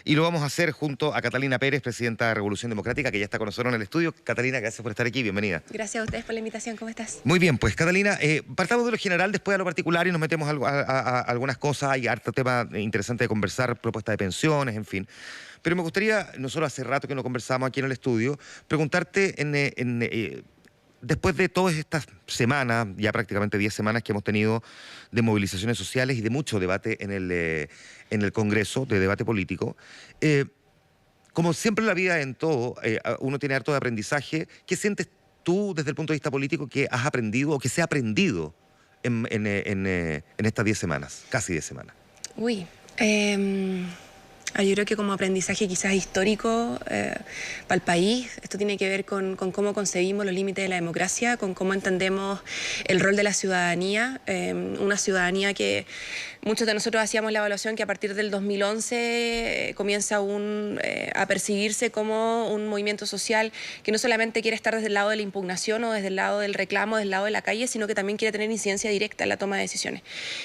Y lo vamos a hacer junto a Catalina Pérez, presidenta de Revolución Democrática, que ya está con nosotros en el estudio. Catalina, gracias por estar aquí, bienvenida. Gracias a ustedes por la invitación, ¿cómo estás? Muy bien, pues Catalina, partamos de lo general, después a lo particular y nos metemos a algunas cosas. Hay harto tema interesante de conversar, propuesta de pensiones, en fin. Pero me gustaría, nosotros hace rato que no conversamos aquí en el estudio, preguntarte después de todas estas semanas, ya prácticamente 10 semanas que hemos tenido de movilizaciones sociales y de mucho debate en el Congreso, de debate político, como siempre en la vida, en todo, uno tiene harto de aprendizaje. ¿Qué sientes tú desde el punto de vista político que has aprendido o que se ha aprendido en estas 10 semanas, casi 10 semanas? Uy, yo creo que como aprendizaje quizás histórico para el país, esto tiene que ver con cómo concebimos los límites de la democracia, con cómo entendemos el rol de la ciudadanía, una ciudadanía que muchos de nosotros hacíamos la evaluación que a partir del 2011 comienza a percibirse como un movimiento social que no solamente quiere estar desde el lado de la impugnación o desde el lado del reclamo, desde el lado de la calle, sino que también quiere tener incidencia directa en la toma de decisiones.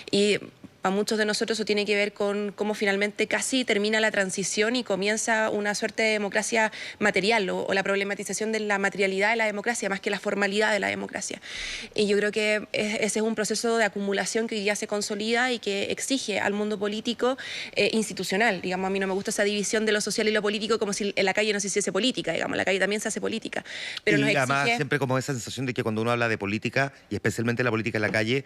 Y para muchos de nosotros eso tiene que ver con cómo finalmente casi termina la transición y comienza una suerte de democracia material o la problematización de la materialidad de la democracia más que la formalidad de la democracia. Y yo creo que ese es un proceso de acumulación que hoy día se consolida y que exige al mundo político institucional. Digamos, a mí no me gusta esa división de lo social y lo político como si en la calle no se hiciese política, digamos, en la calle también se hace política. Pero y nos además exige... siempre como esa sensación de que cuando uno habla de política, y especialmente la política en la calle,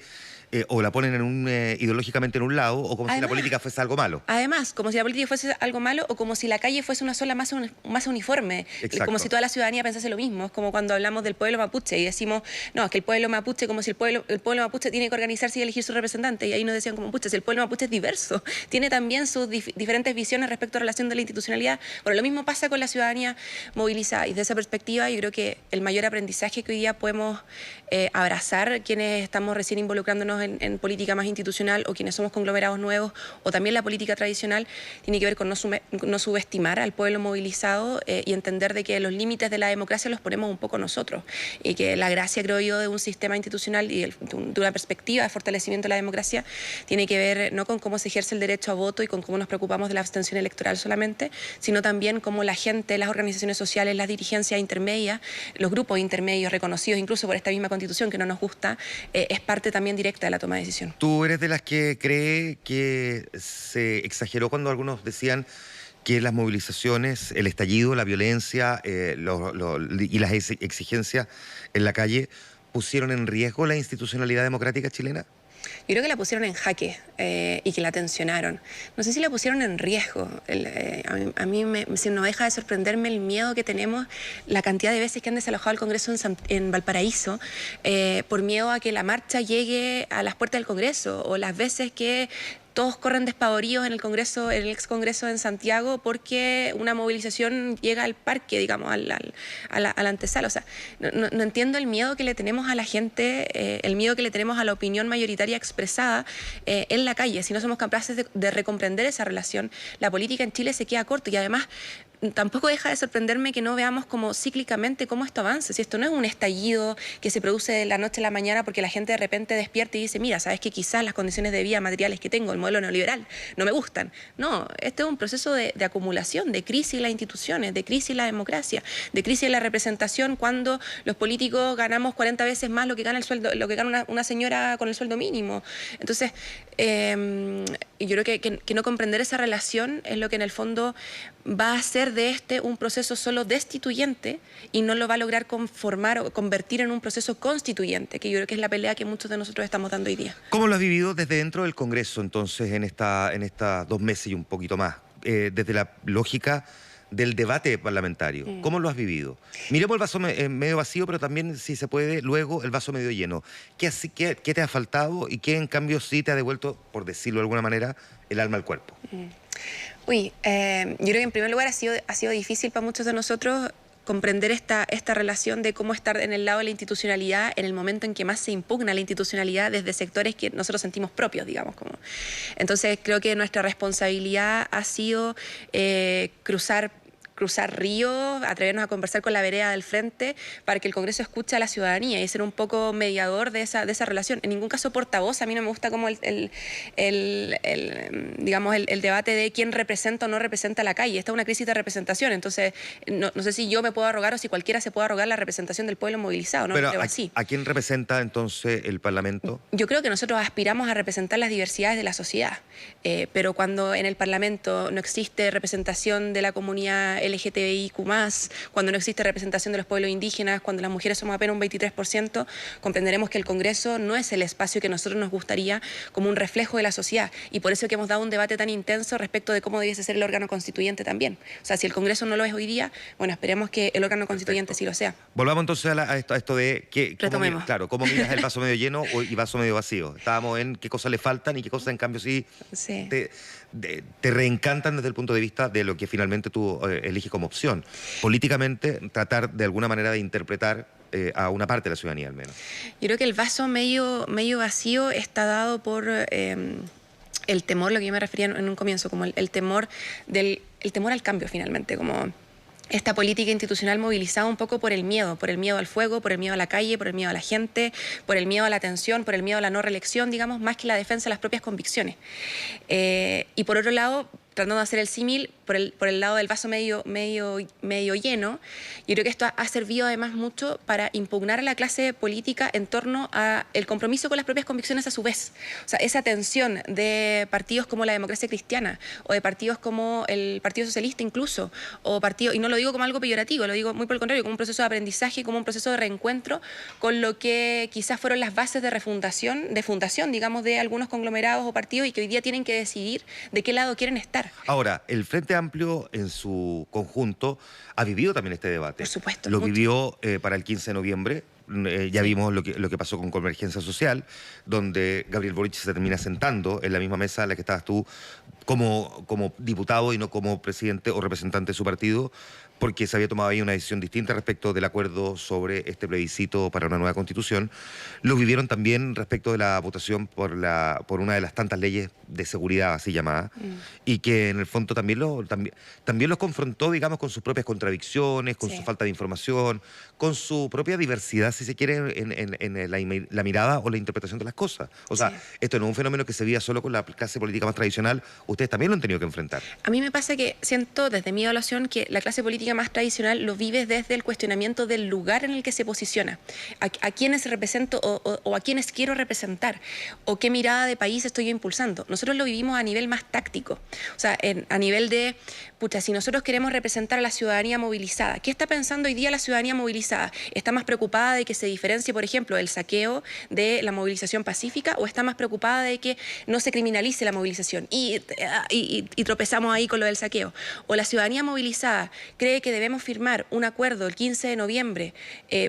o la ponen ideológicamente en un lado, o como si la política fuese algo malo. Además, como si la política fuese algo malo o como si la calle fuese una sola masa uniforme. Exacto. Como si toda la ciudadanía pensase lo mismo. Es como cuando hablamos del pueblo mapuche y decimos, no, es que el pueblo mapuche, como si el pueblo mapuche tiene que organizarse y elegir su representante. Y ahí nos decían como, pucha, si el pueblo mapuche es diverso, tiene también sus diferentes visiones respecto a la relación de la institucionalidad. Bueno, lo mismo pasa con la ciudadanía movilizada. Y desde esa perspectiva yo creo que el mayor aprendizaje que hoy día podemos abrazar quienes estamos recién involucrándonos en política más institucional o quienes somos conglomerados nuevos o también la política tradicional tiene que ver con no subestimar al pueblo movilizado y entender de que los límites de la democracia los ponemos un poco nosotros y que la gracia, creo yo, de un sistema institucional y de una perspectiva de fortalecimiento de la democracia tiene que ver no con cómo se ejerce el derecho a voto y con cómo nos preocupamos de la abstención electoral solamente, sino también cómo la gente, las organizaciones sociales, las dirigencias intermedias, los grupos intermedios reconocidos incluso por esta misma Constitución que no nos gusta, es parte también directa de la toma de decisión. ¿Tú eres de las que cree que se exageró cuando algunos decían que las movilizaciones, el estallido, la violencia y las exigencias en la calle pusieron en riesgo la institucionalidad democrática chilena? Yo creo que la pusieron en jaque y que la tensionaron. No sé si la pusieron en riesgo. A mí no deja de sorprenderme el miedo que tenemos, la cantidad de veces que han desalojado el Congreso en Valparaíso por miedo a que la marcha llegue a las puertas del Congreso o las veces que todos corren despavoridos en el Congreso, en el ex Congreso en Santiago, porque una movilización llega al parque, digamos, a la antesala. O sea, no entiendo el miedo que le tenemos a la gente, el miedo que le tenemos a la opinión mayoritaria expresada en la calle. Si no somos capaces de recomprender esa relación, la política en Chile se queda corto y además tampoco deja de sorprenderme que no veamos como cíclicamente cómo esto avanza. Si esto no es un estallido que se produce de la noche a la mañana porque la gente de repente despierta y dice, mira, sabes que quizás las condiciones de vida materiales que tengo, el modelo neoliberal, no me gustan. No, este es un proceso de acumulación, de crisis en las instituciones, de crisis en la democracia, de crisis en la representación cuando los políticos ganamos 40 veces más lo que gana una señora con el sueldo mínimo. Entonces, yo creo que no comprender esa relación es lo que en el fondo va a hacer de un proceso solo destituyente y no lo va a lograr conformar o convertir en un proceso constituyente, que yo creo que es la pelea que muchos de nosotros estamos dando hoy día. ¿Cómo lo has vivido desde dentro del Congreso, entonces, en estas 2 meses y un poquito más? Desde la lógica del debate parlamentario. ¿Cómo lo has vivido? Miremos el vaso medio vacío, pero también, si se puede, luego el vaso medio lleno. ¿Qué te ha faltado y qué, en cambio, sí te ha devuelto, por decirlo de alguna manera, el alma al cuerpo? Yo creo que en primer lugar ha sido difícil para muchos de nosotros comprender esta relación de cómo estar en el lado de la institucionalidad en el momento en que más se impugna la institucionalidad desde sectores que nosotros sentimos propios, digamos. Entonces creo que nuestra responsabilidad ha sido cruzar cruzar ríos, atrevernos a conversar con la vereda del frente para que el Congreso escuche a la ciudadanía y ser un poco mediador de esa relación. En ningún caso portavoz. A mí no me gusta como digamos, el debate de quién representa o no representa la calle. Esta es una crisis de representación. Entonces, no sé si yo me puedo arrogar o si cualquiera se puede arrogar la representación del pueblo movilizado. No Pero lo creo así. ¿a quién representa entonces el Parlamento? Yo creo que nosotros aspiramos a representar las diversidades de la sociedad, pero cuando en el Parlamento no existe representación de la comunidad LGTBIQ+, cuando no existe representación de los pueblos indígenas, cuando las mujeres somos apenas un 23%, comprenderemos que el Congreso no es el espacio que a nosotros nos gustaría como un reflejo de la sociedad. Y por eso que hemos dado un debate tan intenso respecto de cómo debiese ser el órgano constituyente también. O sea, si el Congreso no lo es hoy día, bueno, esperemos que el órgano constituyente sí lo sea. Volvamos entonces a esto de Retomemos. cómo miras el vaso medio lleno y vaso medio vacío. Estábamos en qué cosas le faltan y qué cosas en cambio sí. Te reencantan desde el punto de vista de lo que finalmente tú eliges como opción. Políticamente, tratar de alguna manera de interpretar a una parte de la ciudadanía al menos. Yo creo que el vaso medio vacío está dado por el temor, lo que yo me refería en un comienzo, como el temor al cambio finalmente, como esta política institucional movilizada un poco por el miedo al fuego, por el miedo a la calle, por el miedo a la gente, por el miedo a la tensión, por el miedo a la no reelección, digamos, más que la defensa de las propias convicciones. Y por otro lado, tratando de hacer el símil por el lado del vaso medio lleno, yo creo que esto ha servido además mucho para impugnar a la clase política en torno a el compromiso con las propias convicciones a su vez. O sea, esa tensión de partidos como la Democracia Cristiana o de partidos como el Partido Socialista incluso, y no lo digo como algo peyorativo, lo digo muy por el contrario, como un proceso de aprendizaje, como un proceso de reencuentro con lo que quizás fueron las bases de fundación, digamos, de algunos conglomerados o partidos y que hoy día tienen que decidir de qué lado quieren estar. Ahora, el Frente Amplio en su conjunto ha vivido también este debate. Por supuesto. Lo vivió para el 15 de noviembre. Ya vimos lo que pasó con Convergencia Social, donde Gabriel Boric se termina sentando en la misma mesa en la que estabas tú como diputado y no como presidente o representante de su partido, porque se había tomado ahí una decisión distinta respecto del acuerdo sobre este plebiscito para una nueva constitución. Lo vivieron también respecto de la votación por una de las tantas leyes de seguridad, así llamada, y que en el fondo también los confrontó, digamos, con sus propias contradicciones, con su falta de información, con su propia diversidad, si se quiere, en la mirada o la interpretación de las cosas. O sea, esto no es un fenómeno que se veía solo con la clase política más tradicional, ustedes también lo han tenido que enfrentar. A mí me pasa que siento desde mi evaluación que la clase política más tradicional lo vive desde el cuestionamiento del lugar en el que se posiciona, a quienes represento o a quienes quiero representar, o qué mirada de país estoy yo impulsando. Nosotros lo vivimos a nivel más táctico, o sea, a nivel de, si nosotros queremos representar a la ciudadanía movilizada, ¿qué está pensando hoy día la ciudadanía movilizada? ¿Está más preocupada de que se diferencie, por ejemplo, el saqueo de la movilización pacífica, o está más preocupada de que no se criminalice la movilización? Y tropezamos ahí con lo del saqueo. O la ciudadanía movilizada cree que debemos firmar un acuerdo el 15 de noviembre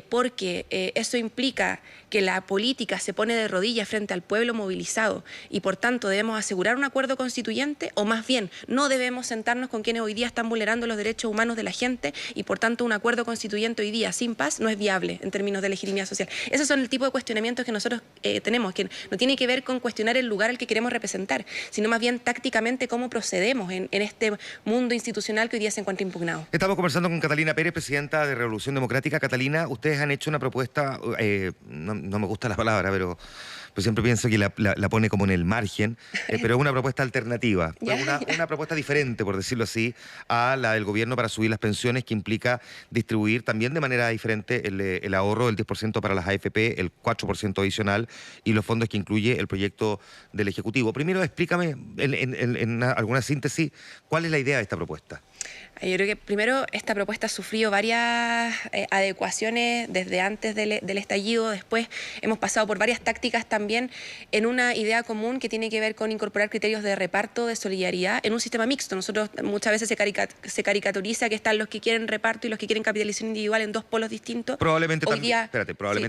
porque eso implica que la política se pone de rodillas frente al pueblo movilizado y por tanto debemos asegurar un acuerdo constituyente, o más bien no debemos sentarnos con quienes hoy día están vulnerando los derechos humanos de la gente y por tanto un acuerdo constituyente hoy día sin paz no es viable en términos de legitimidad social. Esos son el tipo de cuestionamientos que nosotros tenemos, que no tiene que ver con cuestionar el lugar al que queremos representar, sino más bien tácticamente cómo procedemos en este mundo institucional que hoy día se encuentra impugnado. Estamos conversando con Catalina Pérez, presidenta de Revolución Democrática. Catalina, ustedes han hecho una propuesta, no me gusta la palabra, pero siempre pienso que la pone como en el margen, pero es una propuesta alternativa, una propuesta diferente, por decirlo así, a la del gobierno para subir las pensiones, que implica distribuir también de manera diferente el ahorro del 10% para las AFP, el 4% adicional y los fondos que incluye el proyecto del Ejecutivo. Primero, explícame en alguna síntesis, ¿cuál es la idea de esta propuesta? Yo creo que primero esta propuesta ha sufrido varias adecuaciones desde antes del estallido. Después hemos pasado por varias tácticas también en una idea común que tiene que ver con incorporar criterios de reparto, de solidaridad en un sistema mixto. Nosotros muchas veces se caricaturiza que están los que quieren reparto y los que quieren capitalización individual en dos polos distintos. Probablemente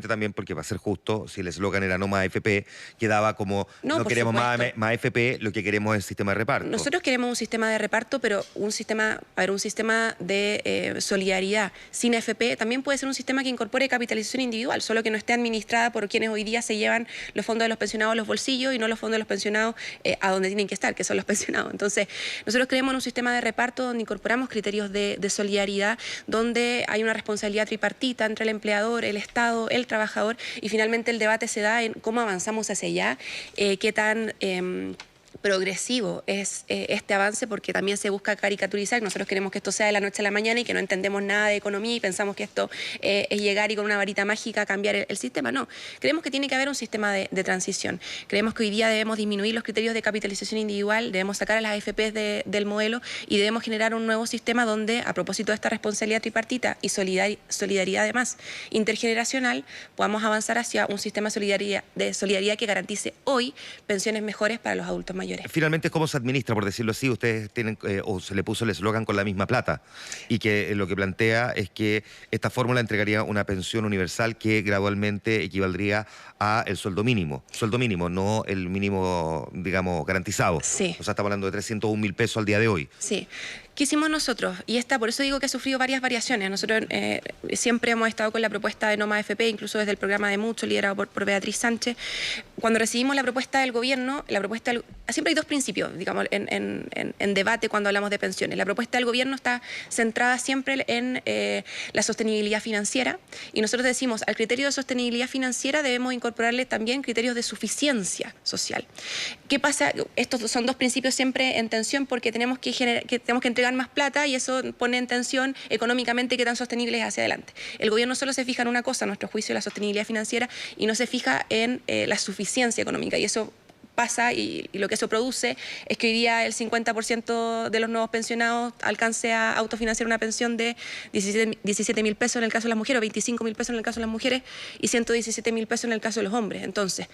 también porque, para ser justo, si el eslogan era no más AFP, quedaba como no queremos más AFP, lo que queremos es sistema de reparto. Nosotros queremos un sistema de reparto, pero un sistema un sistema de solidaridad sin AFP también puede ser un sistema que incorpore capitalización individual, solo que no esté administrada por quienes hoy día se llevan los fondos de los pensionados a los bolsillos y no los fondos de los pensionados a donde tienen que estar, que son los pensionados. Entonces, nosotros creemos en un sistema de reparto donde incorporamos criterios de solidaridad, donde hay una responsabilidad tripartita entre el empleador, el Estado, el trabajador, y finalmente el debate se da en cómo avanzamos hacia allá, qué tan progresivo es este avance, porque también se busca caricaturizar. Nosotros queremos que esto sea de la noche a la mañana y que no entendemos nada de economía y pensamos que esto es llegar y con una varita mágica cambiar el sistema. No, creemos que tiene que haber un sistema de transición. Creemos que hoy día debemos disminuir los criterios de capitalización individual, debemos sacar a las AFPs del modelo y debemos generar un nuevo sistema donde, a propósito de esta responsabilidad tripartita y solidaridad además intergeneracional, podamos avanzar hacia un sistema de solidaridad que garantice hoy pensiones mejores para los adultos mayores. Finalmente, ¿cómo se administra, por decirlo así? Ustedes tienen, o se le puso el eslogan con la misma plata, y que lo que plantea es que esta fórmula entregaría una pensión universal que gradualmente equivaldría a el sueldo mínimo, no el mínimo, digamos, garantizado. Sí. O sea, estamos hablando de 301.000 pesos al día de hoy. Sí. ¿Qué hicimos nosotros? Y por eso digo que ha sufrido varias variaciones. Nosotros siempre hemos estado con la propuesta de No Más AFP, incluso desde el programa de Mucho, liderado por Beatriz Sánchez. Cuando recibimos la propuesta del gobierno, siempre hay dos principios, digamos, en debate cuando hablamos de pensiones. La propuesta del gobierno está centrada siempre en la sostenibilidad financiera, y nosotros decimos, al criterio de sostenibilidad financiera debemos incorporarle también criterios de suficiencia social. ¿Qué pasa? Estos son dos principios siempre en tensión, porque tenemos que entregar más plata, y eso pone en tensión económicamente qué tan sostenible es hacia adelante. El gobierno solo se fija en una cosa, a nuestro juicio, la sostenibilidad financiera, y no se fija en la suficiencia económica, y eso pasa, y lo que eso produce es que hoy día el 50% de los nuevos pensionados alcance a autofinanciar una pensión de 17.000 pesos en el caso de las mujeres, o 25.000 pesos en el caso de las mujeres, y 117.000 pesos en el caso de los hombres. Entonces,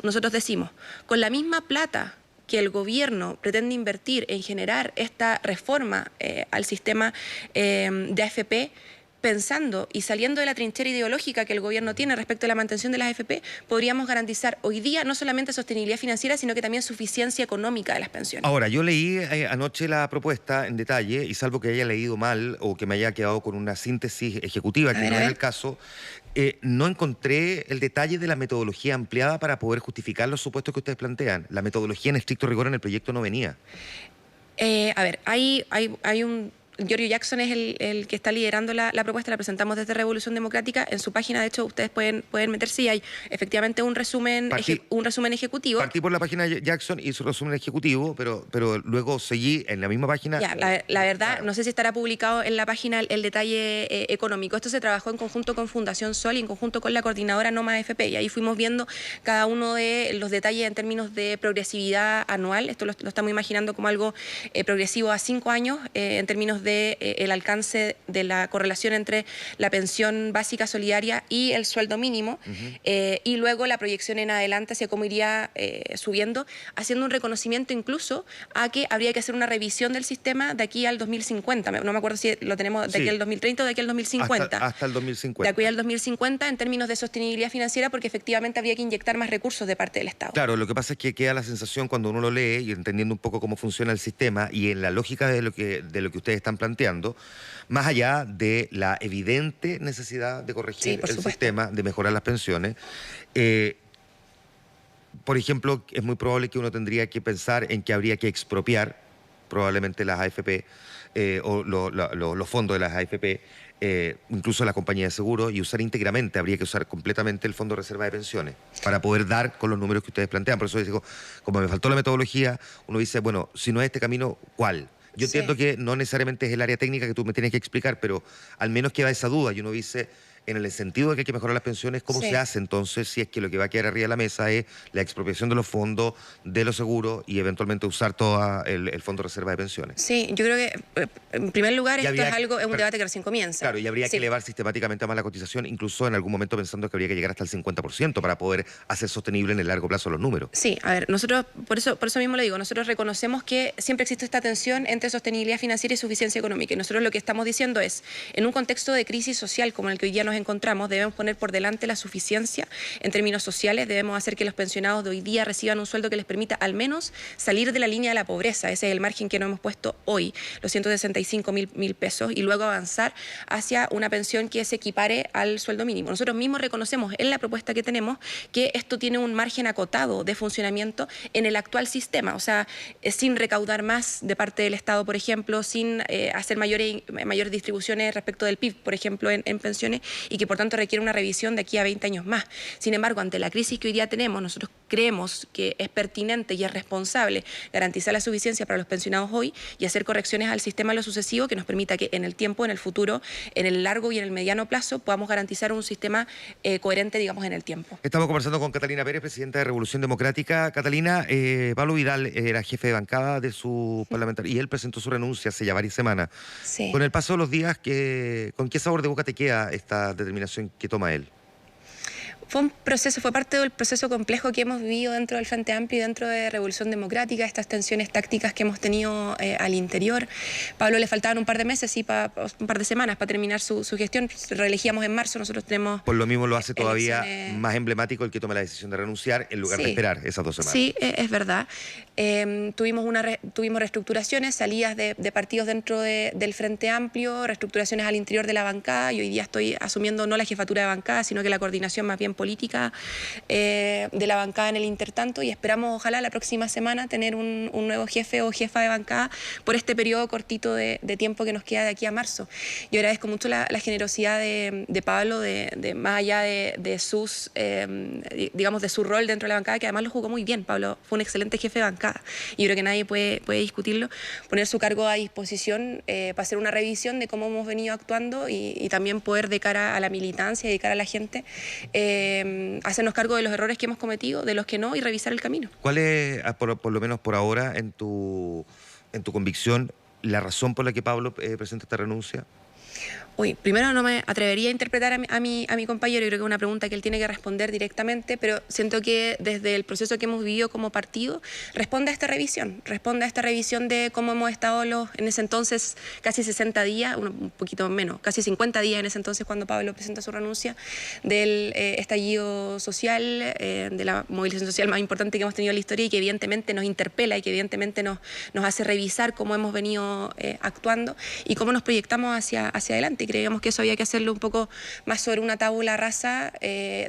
nosotros decimos, con la misma plata que el gobierno pretende invertir en generar esta reforma al sistema de AFP, pensando y saliendo de la trinchera ideológica que el gobierno tiene respecto a la mantención de las AFP, podríamos garantizar hoy día no solamente sostenibilidad financiera, sino que también suficiencia económica de las pensiones. Ahora, yo leí anoche la propuesta en detalle, y salvo que haya leído mal o que me haya quedado con una síntesis ejecutiva, que no era el caso, no encontré el detalle de la metodología ampliada para poder justificar los supuestos que ustedes plantean. La metodología en estricto rigor en el proyecto no venía. Hay un... Giorgio Jackson es el que está liderando la propuesta, la presentamos desde Revolución Democrática. En su página, de hecho, ustedes pueden meterse, y hay efectivamente un resumen ejecutivo. Partí por la página de Jackson y su resumen ejecutivo, pero luego seguí en la misma página. Ya, la verdad, no sé si estará publicado en la página el detalle económico. Esto se trabajó en conjunto con Fundación Sol y en conjunto con la coordinadora No Más AFP, y ahí fuimos viendo cada uno de los detalles en términos de progresividad anual. Esto lo estamos imaginando como algo progresivo a 5 años, en términos de el alcance de la correlación entre la pensión básica solidaria y el sueldo mínimo, y luego la proyección en adelante hacia cómo iría subiendo, haciendo un reconocimiento incluso a que habría que hacer una revisión del sistema de aquí al 2050. No me acuerdo si lo tenemos de aquí al 2030 o de aquí al 2050. Hasta el 2050. De aquí al 2050 en términos de sostenibilidad financiera, porque efectivamente habría que inyectar más recursos de parte del Estado. Claro, lo que pasa es que queda la sensación cuando uno lo lee y entendiendo un poco cómo funciona el sistema y en la lógica de lo que ustedes están planteando, más allá de la evidente necesidad de corregir el sistema, de mejorar las pensiones, por ejemplo, es muy probable que uno tendría que pensar en que habría que expropiar probablemente las AFP o los fondos de las AFP, incluso la compañía de seguros, y usar íntegramente, habría que usar completamente el Fondo de Reserva de Pensiones para poder dar con los números que ustedes plantean. Por eso digo, como me faltó la metodología, uno dice, bueno, si no es este camino, ¿cuál? Yo entiendo que no necesariamente es el área técnica que tú me tienes que explicar, pero al menos queda esa duda. Y uno dice, en el sentido de que hay que mejorar las pensiones, ¿cómo se hace entonces si es que lo que va a quedar arriba de la mesa es la expropiación de los fondos, de los seguros y eventualmente usar todo el Fondo de Reserva de Pensiones? Sí, yo creo que en primer lugar esto es un debate que recién comienza. Claro, y habría que elevar sistemáticamente más la cotización, incluso en algún momento pensando que habría que llegar hasta el 50% para poder hacer sostenible en el largo plazo los números. Sí, a ver, nosotros, por eso mismo lo digo, nosotros reconocemos que siempre existe esta tensión entre sostenibilidad financiera y suficiencia económica, y nosotros lo que estamos diciendo es, en un contexto de crisis social como el que hoy día nos encontramos, debemos poner por delante la suficiencia en términos sociales, debemos hacer que los pensionados de hoy día reciban un sueldo que les permita al menos salir de la línea de la pobreza. Ese es el margen que nos hemos puesto hoy, los 165.000 pesos, y luego avanzar hacia una pensión que se equipare al sueldo mínimo. Nosotros mismos reconocemos en la propuesta que tenemos que esto tiene un margen acotado de funcionamiento en el actual sistema, o sea, sin recaudar más de parte del Estado, por ejemplo, sin hacer mayores distribuciones respecto del PIB, por ejemplo, en pensiones, y que por tanto requiere una revisión de aquí a 20 años más. Sin embargo, ante la crisis que hoy día tenemos, nosotros creemos que es pertinente y es responsable garantizar la suficiencia para los pensionados hoy y hacer correcciones al sistema en lo sucesivo que nos permita que en el tiempo, en el futuro, en el largo y en el mediano plazo podamos garantizar un sistema coherente, digamos, en el tiempo. Estamos conversando con Catalina Pérez, presidenta de Revolución Democrática. Catalina, Pablo Vidal era jefe de bancada de su parlamentario y él presentó su renuncia hace ya varias semanas. Sí. Con el paso de los días, ¿con qué sabor de boca te queda esta determinación que toma él? Fue parte del proceso complejo que hemos vivido dentro del Frente Amplio y dentro de Revolución Democrática, estas tensiones tácticas que hemos tenido al interior. Pablo le faltaban un par de meses, un par de semanas para terminar su gestión. Reelegíamos en marzo, nosotros tenemos... Por lo mismo lo hace todavía más emblemático el que tome la decisión de renunciar en lugar de esperar esas 2 semanas. Sí, es verdad. Tuvimos reestructuraciones, salidas de partidos dentro del Frente Amplio, reestructuraciones al interior de la bancada, y hoy día estoy asumiendo no la jefatura de bancada, sino que la coordinación más bien política de la bancada en el intertanto, y esperamos ojalá la próxima semana tener un nuevo jefe o jefa de bancada por este periodo cortito de tiempo que nos queda de aquí a marzo. Yo agradezco mucho la generosidad de Pablo, más allá de sus, digamos, de su rol dentro de la bancada, que además lo jugó muy bien. Pablo fue un excelente jefe de bancada y yo creo que nadie puede discutirlo. Poner su cargo a disposición para hacer una revisión de cómo hemos venido actuando y también poder, de cara a la militancia y de cara a la gente, hacernos cargo de los errores que hemos cometido, de los que no, y revisar el camino. ¿Cuál es, por lo menos por ahora, en tu convicción, la razón por la que Pablo presenta esta renuncia? Primero no me atrevería a interpretar a mi compañero, yo creo que es una pregunta que él tiene que responder directamente, pero siento que desde el proceso que hemos vivido como partido, responde a esta revisión de cómo hemos estado en ese entonces casi 60 días, un poquito menos, casi 50 días en ese entonces cuando Pablo presenta su renuncia, del estallido social, de la movilización social más importante que hemos tenido en la historia y que evidentemente nos interpela y que evidentemente nos hace revisar cómo hemos venido actuando y cómo nos proyectamos hacia adelante. Creíamos que eso había que hacerlo un poco más sobre una tabula rasa,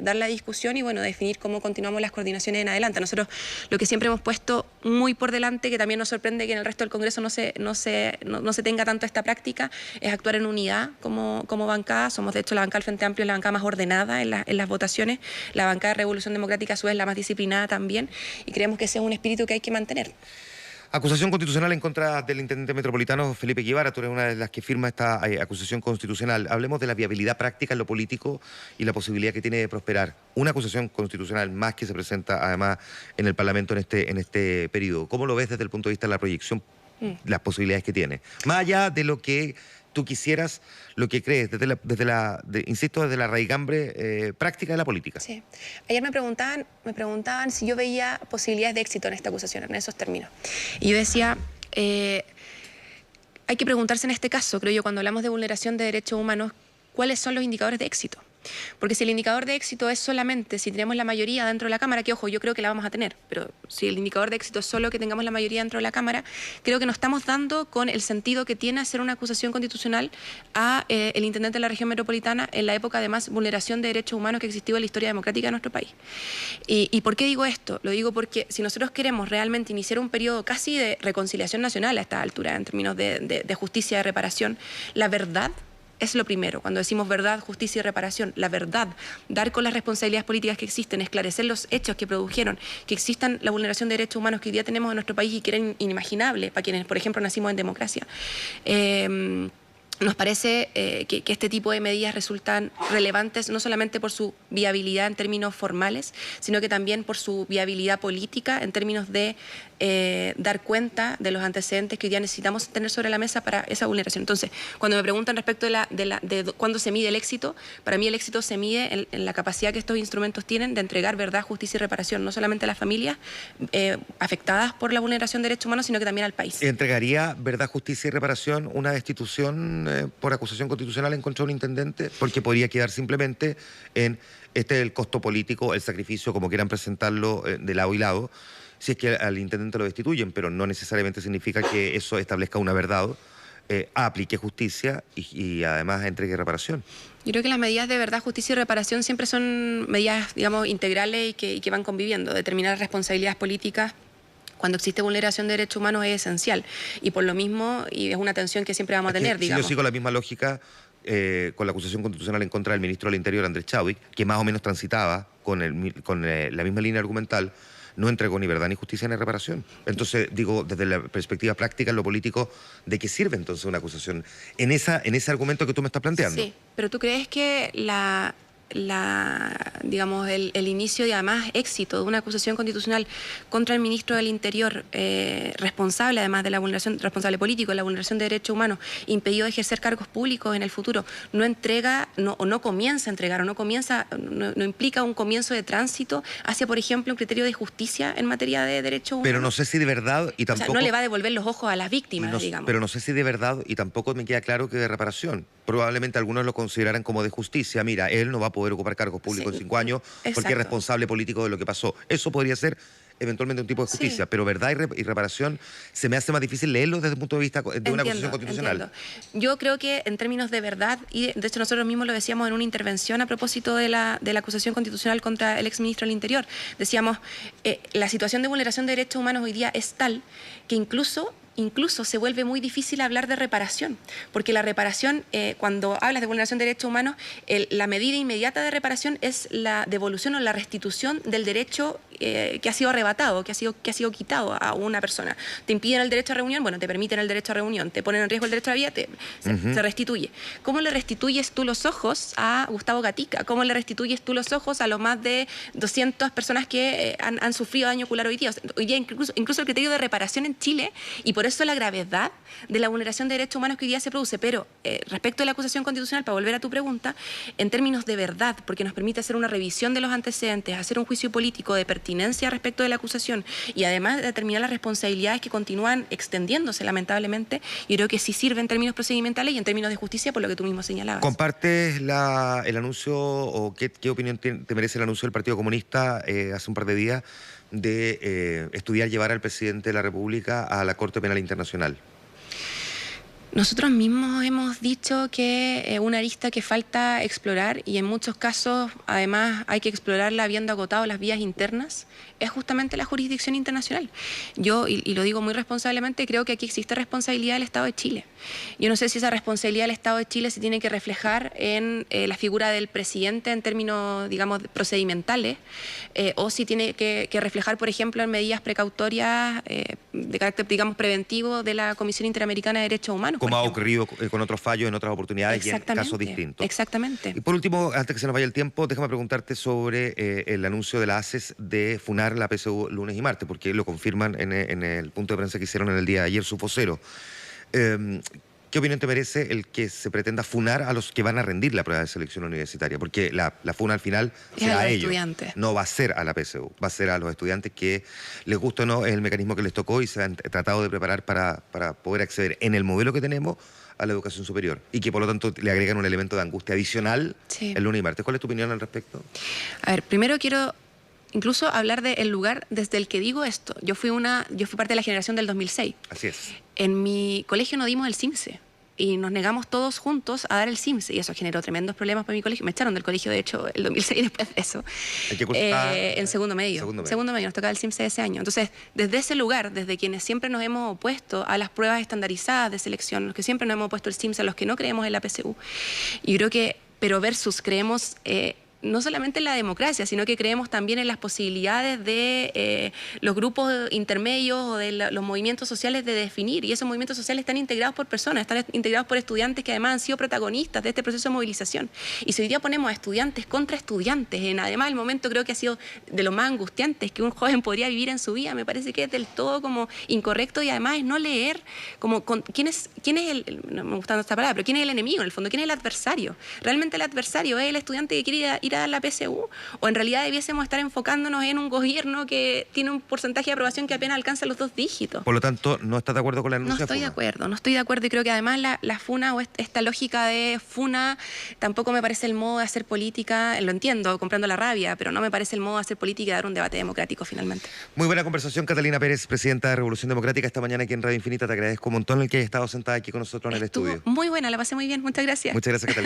dar la discusión y definir cómo continuamos las coordinaciones en adelante. Nosotros lo que siempre hemos puesto muy por delante, que también nos sorprende que en el resto del Congreso no se tenga tanto esta práctica, es actuar en unidad como bancada. Somos de hecho la bancada del Frente Amplio, la bancada más ordenada en las votaciones, la bancada de Revolución Democrática a su vez la más disciplinada también, y creemos que ese es un espíritu que hay que mantener. Acusación constitucional en contra del intendente metropolitano Felipe Guevara. Tú eres una de las que firma esta acusación constitucional. Hablemos de la viabilidad práctica en lo político y la posibilidad que tiene de prosperar una acusación constitucional más que se presenta además en el Parlamento en este periodo. ¿Cómo lo ves desde el punto de vista de la proyección, las posibilidades que tiene? Más allá de lo que tú quisieras, lo que crees, desde la raigambre práctica de la política. Sí. Ayer me preguntaban si yo veía posibilidades de éxito en esta acusación, en esos términos. Y yo decía, hay que preguntarse en este caso, creo yo, cuando hablamos de vulneración de derechos humanos, ¿cuáles son los indicadores de éxito? Porque si el indicador de éxito es solamente si tenemos la mayoría dentro de la Cámara, que ojo, yo creo que la vamos a tener, pero si el indicador de éxito es solo que tengamos la mayoría dentro de la Cámara, creo que nos estamos dando con el sentido que tiene hacer una acusación constitucional a el intendente de la región metropolitana en la época de más vulneración de derechos humanos que existió en la historia democrática de nuestro país. ¿Y por qué digo esto? Lo digo porque si nosotros queremos realmente iniciar un periodo casi de reconciliación nacional a esta altura, en términos de justicia, de reparación, la verdad es lo primero. Cuando decimos verdad, justicia y reparación, la verdad, dar con las responsabilidades políticas que existen, esclarecer los hechos que produjeron que existan la vulneración de derechos humanos que hoy día tenemos en nuestro país y que era inimaginable para quienes, por ejemplo, nacimos en democracia. Nos parece que este tipo de medidas resultan relevantes no solamente por su viabilidad en términos formales, sino que también por su viabilidad política en términos de dar cuenta de los antecedentes que hoy día necesitamos tener sobre la mesa para esa vulneración. Entonces, cuando me preguntan respecto de cuándo se mide el éxito, para mí el éxito se mide en la capacidad que estos instrumentos tienen de entregar verdad, justicia y reparación, no solamente a las familias afectadas por la vulneración de derechos humanos, sino que también al país. ¿Entregaría verdad, justicia y reparación una destitución por acusación constitucional en contra de un intendente, porque podría quedar simplemente en este es el costo político, el sacrificio, como quieran presentarlo, de lado y lado, si es que al intendente lo destituyen, pero no necesariamente significa que eso establezca una verdad, aplique justicia y además entregue reparación. Yo creo que las medidas de verdad, justicia y reparación siempre son medidas, digamos, integrales y que van conviviendo. Determinar responsabilidades políticas cuando existe vulneración de derechos humanos es esencial. Y por lo mismo, y es una tensión que siempre vamos a tener, digamos. Si yo sigo la misma lógica con la acusación constitucional en contra del ministro del Interior, Andrés Chadwick, que más o menos transitaba con la misma línea argumental, no entregó ni verdad ni justicia ni reparación. Entonces, digo, desde la perspectiva práctica en lo político, ¿de qué sirve entonces una acusación en ese argumento que tú me estás planteando? Sí, pero ¿tú crees que digamos, el inicio y además éxito de una acusación constitucional contra el ministro del Interior, responsable además de la vulneración, responsable político de la vulneración de derechos humanos, impedido de ejercer cargos públicos en el futuro, no entrega, no comienza a entregar, o no implica un comienzo de tránsito hacia, por ejemplo, un criterio de justicia en materia de derechos humanos? Pero no sé si de verdad y tampoco... O sea, no le va a devolver los ojos a las víctimas, digamos. Pero no sé si de verdad y tampoco me queda claro que de reparación. Probablemente algunos lo consideran como de justicia. Mira, él no va a poder ocupar cargos públicos en 5 años porque es responsable político de lo que pasó. Eso podría ser eventualmente un tipo de justicia, pero verdad y reparación se me hace más difícil leerlo desde el punto de vista de una acusación constitucional. Entiendo. Yo creo que en términos de verdad, y de hecho nosotros mismos lo decíamos en una intervención a propósito de la acusación constitucional contra el exministro del Interior, decíamos, la situación de vulneración de derechos humanos hoy día es tal que incluso se vuelve muy difícil hablar de reparación, porque la reparación, cuando hablas de vulneración de derechos humanos, la medida inmediata de reparación es la devolución o la restitución del derecho que ha sido arrebatado, que ha sido quitado a una persona. Te impiden el derecho a reunión, bueno, te permiten el derecho a reunión, te ponen en riesgo el derecho a la vida, se restituye. ¿Cómo le restituyes tú los ojos a Gustavo Gatica? ¿Cómo le restituyes tú los ojos a los más de 200 personas que han sufrido daño ocular hoy día? Hoy día incluso el criterio de reparación en Chile, y por eso la gravedad de la vulneración de derechos humanos que hoy día se produce. Pero respecto a la acusación constitucional, para volver a tu pregunta, en términos de verdad, porque nos permite hacer una revisión de los antecedentes, hacer un juicio político de pertinencia respecto de la acusación y además determinar las responsabilidades que continúan extendiéndose lamentablemente, yo creo que sí sirve en términos procedimentales y en términos de justicia, por lo que tú mismo señalabas. ¿Compartes el anuncio o qué opinión te merece el anuncio del Partido Comunista hace un par de días de estudiar llevar al presidente de la República a la Corte Penal Internacional? Nosotros mismos hemos dicho que una arista que falta explorar, y en muchos casos además hay que explorarla habiendo agotado las vías internas, es justamente la jurisdicción internacional. Yo, y lo digo muy responsablemente, creo que aquí existe responsabilidad del Estado de Chile. Yo no sé si esa responsabilidad del Estado de Chile se tiene que reflejar en la figura del presidente en términos, digamos, procedimentales, o si tiene que reflejar, por ejemplo, en medidas precautorias de carácter, digamos, preventivo de la Comisión Interamericana de Derechos Humanos. Como ha ocurrido con otros fallos en otras oportunidades y en casos distintos. Exactamente. Y por último, antes que se nos vaya el tiempo, déjame preguntarte sobre el anuncio de la ACES de funar la PSU lunes y martes, porque lo confirman en el punto de prensa que hicieron en el día de ayer su vocero. ¿Qué opinión te merece el que se pretenda funar a los que van a rendir la prueba de selección universitaria? Porque la funa al final será a ellos, no va a ser a la PSU, va a ser a los estudiantes que, les gusta o no, es el mecanismo que les tocó y se han tratado de preparar para poder acceder en el modelo que tenemos a la educación superior y que por lo tanto le agregan un elemento de angustia adicional el lunes y martes. ¿Cuál es tu opinión al respecto? A ver, primero quiero incluso hablar del lugar desde el que digo esto. Yo fui parte de la generación del 2006. Así es. En mi colegio no dimos el CIMSE y nos negamos todos juntos a dar el CIMSE y eso generó tremendos problemas para mi colegio. Me echaron del colegio, de hecho, el 2006 después de eso. ¿En qué curso estás? En segundo medio. Segundo medio, nos tocaba el CIMSE ese año. Entonces, desde ese lugar, desde quienes siempre nos hemos opuesto a las pruebas estandarizadas de selección, los que siempre nos hemos opuesto al CIMSE, a los que no creemos en la PSU, yo creo que, pero versus creemos... no solamente en la democracia, sino que creemos también en las posibilidades de los grupos intermedios o de los movimientos sociales de definir, y esos movimientos sociales están integrados por personas, están integrados por estudiantes que además han sido protagonistas de este proceso de movilización. Y si hoy día ponemos a estudiantes contra estudiantes, además el momento creo que ha sido de lo más angustiantes que un joven podría vivir en su vida, me parece que es del todo como incorrecto, y además es no leer como quién es el, no me gusta esta palabra, pero quién es el enemigo en el fondo, quién es el adversario. Realmente el adversario es el estudiante que quiere ir tirada en la PSU? ¿O en realidad debiésemos estar enfocándonos en un gobierno que tiene un porcentaje de aprobación que apenas alcanza los 2 dígitos? Por lo tanto, ¿no estás de acuerdo con la No denuncia? estoy de acuerdo, no estoy de acuerdo y creo que además la funa o esta lógica de funa tampoco me parece el modo de hacer política, lo entiendo, comprando la rabia, pero no me parece el modo de hacer política y dar un debate democrático finalmente. Muy buena conversación, Catalina Pérez, presidenta de Revolución Democrática, esta mañana aquí en Radio Infinita. Te agradezco un montón el que hayas estado sentada aquí con nosotros en el estudio. Muy buena, la pasé muy bien, muchas gracias. Muchas gracias, Catalina.